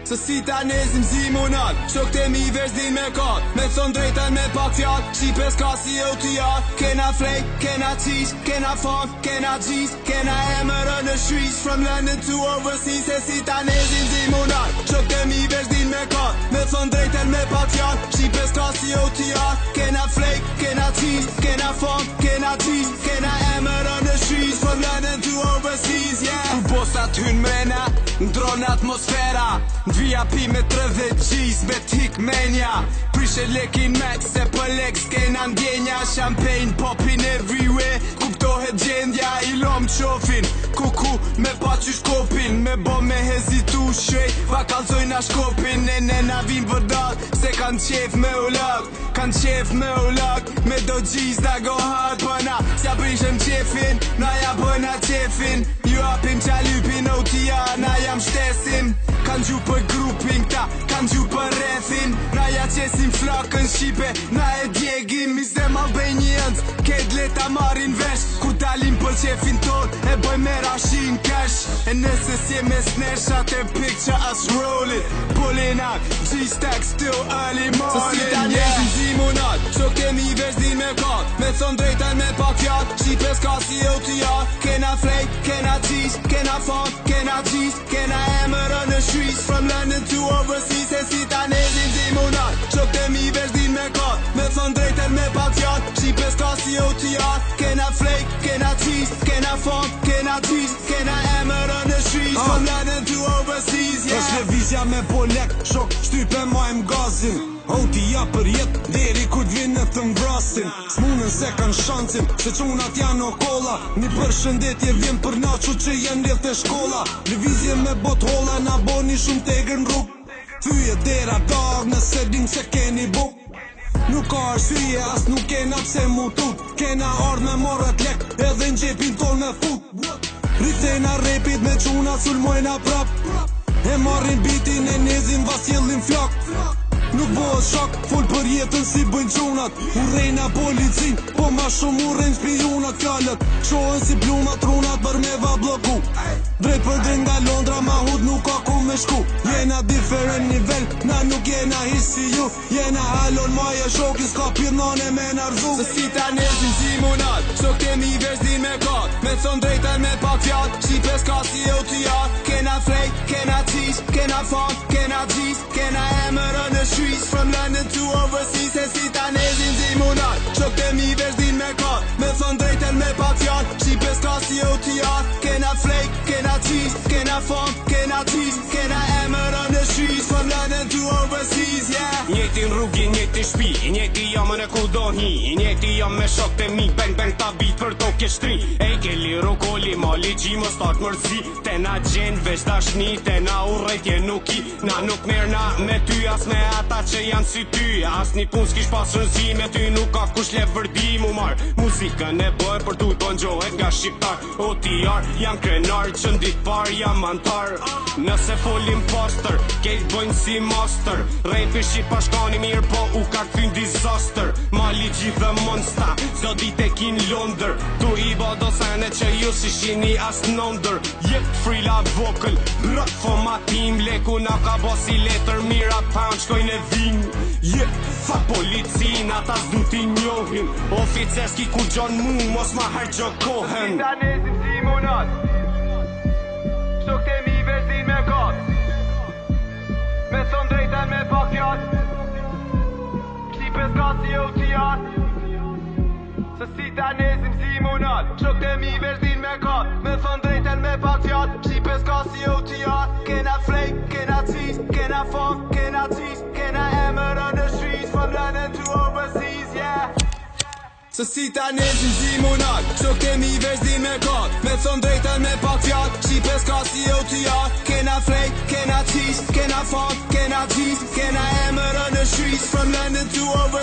Se si ta nezim zimonat, shok të mi vesh din me kat, me thon drejten me pak fjall, Shqipes ka si o t'ja. Kena flej, kena cheese, kena fun, kena G's, kena emërë në shrish, from London to overseas. Se si ta nezim zimonat, shok të mi vesh din me kat, me thon drejten me pak fjall, Shqipes ka si o t'ja. Kena flej, kena cheese, kena fun, kena G's, kena emërë në shrish, from London to overseas, yeah. Ku bosat hyn mrena, ndron atmosfera, Ndvija pi me 30 G's, me tik menja, Prishe lekin max, se për lek s'kena ndjenja, Champagne poppin everywhere, kuptohet gjendja, I lom qofin, kuku me pa qysh kopin, me bo me hezitu shrej, va kalzojna shkopin, na vim vërdal, se kan qef me u lak, me do G's da go hard, bëna, s'ja prishem qefin, na ja bëna qefin, ju apim qalypin, OTR, na jam shtesim, kan gju për grupin këta, kan gju për refin, na ja qesim flakën Shqipe, na e djegim, Mizem Albanians, ket leta marin vesh, ku dalim për qefin ton, e bëj me rashin cash, e nëse si me snesha te picture us roll it, pulling out, G-stack still early morning, se si ta nezim zimonat, shok kemi vesh din me kat, me thon drejten me pak fjall, Shqipes ka si OTR, kena flej, kena cheese, kena fun, kena G's, kena emërë në shrish, from London to overseas. Se si ta nezim zimonat, shok të mi vesh din me kat, me thon drejten me pak fjall, Shqipes ka si OTR, kena flej, kena cheese, kena fun, kena G's, kena emërë në shrish, from London to overseas, yeah. Është levizja me bolek, shok shtype majm gazin, OTR për jet, deri kur t'vjen në të mbrasin, s'munën se kan shansin, se qunat janë o kolla, një përshëndetje vjen për nacho që jenë rreth e shkolla, levizje me bot holla, na boni shumë tegër n'rrug, thyje dera dag nëse dim se keni buk, nuk ka arsye as nuk kena pse mu tut, kena ardh me morët lek, edhe n'gjepin ton me fut, rritena repit me quna sulmojna prap, e marrin bitin e nezim vas jellin flok, nuk bëhet shok, full për jetën si bëjnë qunat, urrejna policin, po ma shumë urrejnë spionat, fjallët shohen si plumat runat për me va bloku, drejt për drejt nga Londra ma hud nuk ka ku me shku, jena different nivel, na nuk jena hish si ju, jena halon maje shokin s'ka pirnone me narzu. Se si ta nezim zimonat, shok kemi vesh din me kat, me thon drejten me pak fjall, Shqipes ka si OTR, kena flej, kena cheese, kena fun, kena G's, kena emërë në shrish, from London to overseas. Se si ta nezim zimonat, shok të mi vesh din me kat, me thon drejten me pak fjall, Shqipes ka si OTR, kena flej, kena cheese, kena fun, kena G's, kena emërë në shrish, from London to overseas, yeah. Njëti rrugi, njëti shpi, njëti jamën e ku do hi, njëti jam me shok të mi, bang bang ta bit për to ke shtri, ej ke liro koli, mali qi më start mërzi, te na gjen vesh dashni, te na urrejtje nuk I, na nuk merna me ty as me ata që janë si ty, as një pun s'kish pas rënzi, me ty nuk ka kush le vërdi mu mar, muzikën e bëj për tu të njohet nga shqiptar, OTR, jam krenar që ndit par jam antar, nëse folim poster, kejt bëjnë si master, rapi shqip pa shkani mirë po u ka këthyn disaster, mali gjithë monsta, zdo dit e kin Londër, tu I ba do sene që ju si shini as nëndër, jep free vocal, rap for ma team, leku na ka bosi letër mira pound shkojnë e vin, jep fa policin, ata s'du t'i njohin, oficeski ku gjon mu, mos ma hargjo kohen. Se si ta nezim zimonat, shok të mi vesh din me kat, me thon drejten me pak fjall, Shqipes ka si OTR. Se si ta nezim zimonat, shok të mi vesh din me kat, me thon drejten me pak fjall, Shqipes ka si OTR, kena flej, kena cheese, kena fun, kena G's, kena emërë në shrish, from London to overseas, yeah. Se si ta nezim zimonat, shok kemi vesh din me kat, me thon drejten me pak fjall, Shqipes ka si OTR, kena flej, kena cheese, kena fun, kena G's, kena emërë në shrish, from London to overseas.